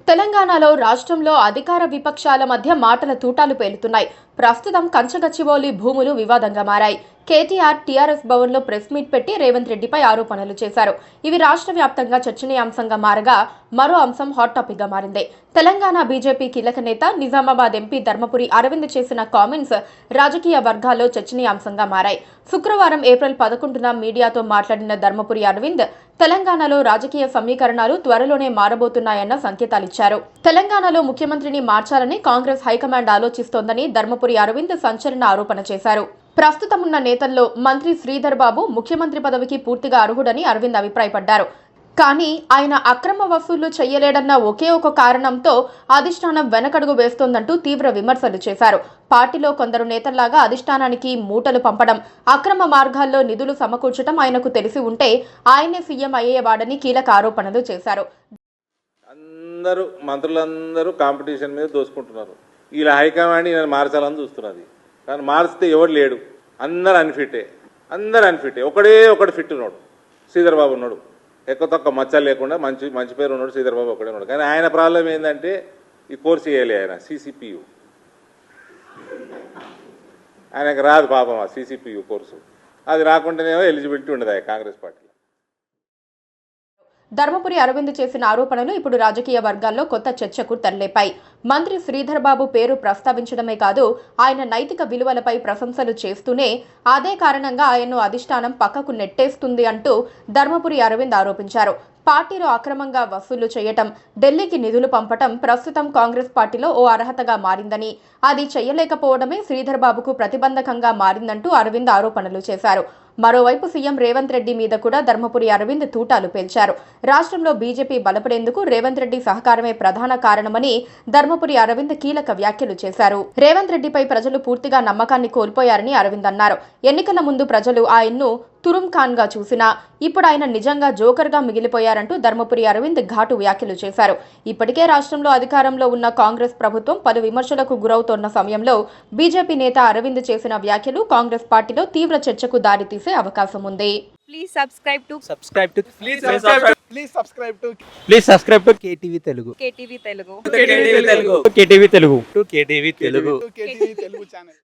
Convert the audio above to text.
తెలంగాణలో రాష్ట్రంలో అధికార విపక్షాల మధ్య మాటల తూటాలు పేలుతున్నాయి. ప్రస్తుతం కంచగచ్చిబౌలి భూములు వివాదంగా మారాయి. కేటీఆర్ టీఆర్ఎస్ భవన్లో ప్రెస్ మీట్ పెట్టి రేవంత్ రెడ్డిపై ఆరోపణలు చేశారు. ఇవి రాష్ట్ర వ్యాప్తంగా చర్చనీయాంశంగా మారగా మరో అంశం హాట్ టాపిక్ గా మారింది. తెలంగాణ బీజేపీ కీలక నేత నిజామాబాద్ ఎంపీ ధర్మపురి అరవింద్ చేసిన కామెంట్స్ రాజకీయ వర్గాల్లో చర్చనీయాంశంగా మారాయి. శుక్రవారం ఏప్రిల్ 11న మీడియాతో మాట్లాడిన ధర్మపురి అరవింద్ తెలంగాణలో రాజకీయ సమీకరణాలు త్వరలోనే మారబోతున్నాయన్న సంకేతాలిచ్చారు. తెలంగాణలో ముఖ్యమంత్రిని మార్చాలని కాంగ్రెస్ హైకమాండ్ ఆలోచిస్తోందని ధర్మపురి అరవింద్ సంచలన ఆరోపణ చేశారు. ప్రస్తుతం ఉన్న నేతల్లో మంత్రి శ్రీధర్ బాబు ముఖ్యమంత్రి పదవికి పూర్తిగా అర్హుడని అరవింద్ అభిప్రాయపడ్డారు. కానీ ఆయన అక్రమ వసూళ్లు చేయలేడన్న ఒకే ఒక కారణంతో అధిష్టానం వెనకడుగు వేస్తోందంటూ తీవ్ర విమర్శలు చేశారు. పార్టీలో కొందరు నేతల్లాగా అధిష్టానానికి మూటలు పంపడం, అక్రమ మార్గాల్లో నిధులు సమకూర్చడం ఆయనకు తెలిసి ఉంటే ఆయనే సీఎం అయ్యేవాడని కీలక ఆరోపణలు చేశారు. అందరూ మంత్రులందరూ కాంపిటీషన్ మీద దోసుకుంటున్నారు. ఇలా హైకమాండ్ ఈయన మార్చాలని చూస్తున్నది. కానీ మార్చితే ఎవడు లేడు, అందరు అన్ఫిట్టే. ఒకడు ఫిట్ ఉన్నాడు, శ్రీధర్ బాబు ఉన్నాడు. ఎక్కువ తక్కువ మచ్చలు లేకుండా మంచి పేరు ఉన్నాడు శ్రీధర్ బాబు ఒకడే ఉన్నాడు. కానీ ఆయన ప్రాబ్లం ఏంటంటే ఈ కోర్సు చేయాలి. ఆయన సిసిపియు ఆయనకు రాదు పాపం. ఆ సిసిపియు కోర్సు అది రాకుండానేమో ఎలిజిబిలిటీ ఉండదు ఆ కాంగ్రెస్ పార్టీలో. ధర్మపురి అరవింద్ చేసిన ఆరోపణలు ఇప్పుడు రాజకీయ వర్గాల్లో కొత్త చర్చకు తెరలేపాయి. మంత్రి శ్రీధర్ బాబు పేరు ప్రస్తావించడమే కాదు, ఆయన నైతిక విలువలపై ప్రశంసలు చేస్తూనే అదే కారణంగా ఆయన్ను అధిష్టానం పక్కకు నెట్టేస్తుంది అంటూ ధర్మపురి అరవింద్ ఆరోపించారు. పార్టీలో అక్రమంగా వసూలు చేయటం, ఢిల్లీకి నిధులు పంపటం ప్రస్తుతం కాంగ్రెస్ పార్టీలో ఓ అర్హతగా మారిందని, అది చేయలేకపోవడమే శ్రీధర్ బాబుకు ప్రతిబంధకంగా మారిందంటూ అరవింద్ ఆరోపణలు చేశారు. మరోవైపు సీఎం రేవంత్ రెడ్డి మీద కూడా ధర్మపురి అరవింద్ తూటాలు పేల్చారు. రాష్ట్రంలో బీజేపీ బలపడేందుకు రేవంత్ రెడ్డి సహకారమే ప్రధాన కారణమని ధర్మపురి అరవింద్ కీలక వ్యాఖ్యలు చేశారు. రేవంత్ రెడ్డిపై ప్రజలు పూర్తిగా నమ్మకాన్ని కోల్పోయారని అరవింద్ అన్నారు. ఎన్నికల ముందు ప్రజలు ఆయన్ను తురుం ఖాన్ గా చూసినా ఇప్పుడు ఆయన నిజంగా జోకర్ గా మిగిలిపోయారంటూ ధర్మపురి అరవింద్ ఘాటు వ్యాఖ్యలు చేశారు. ఇప్పటికే రాష్ట్రంలో అధికారంలో ఉన్న కాంగ్రెస్ ప్రభుత్వం పలు విమర్శలకు గురవుతోన్న సమయంలో బీజేపీ నేత అరవింద్ చేసిన వ్యాఖ్యలు కాంగ్రెస్ పార్టీలో తీవ్ర చర్చకు దారితీసే అవకాశం ఉంది. Please subscribe to KTV Telugu. KTV Telugu. KTV Telugu channel.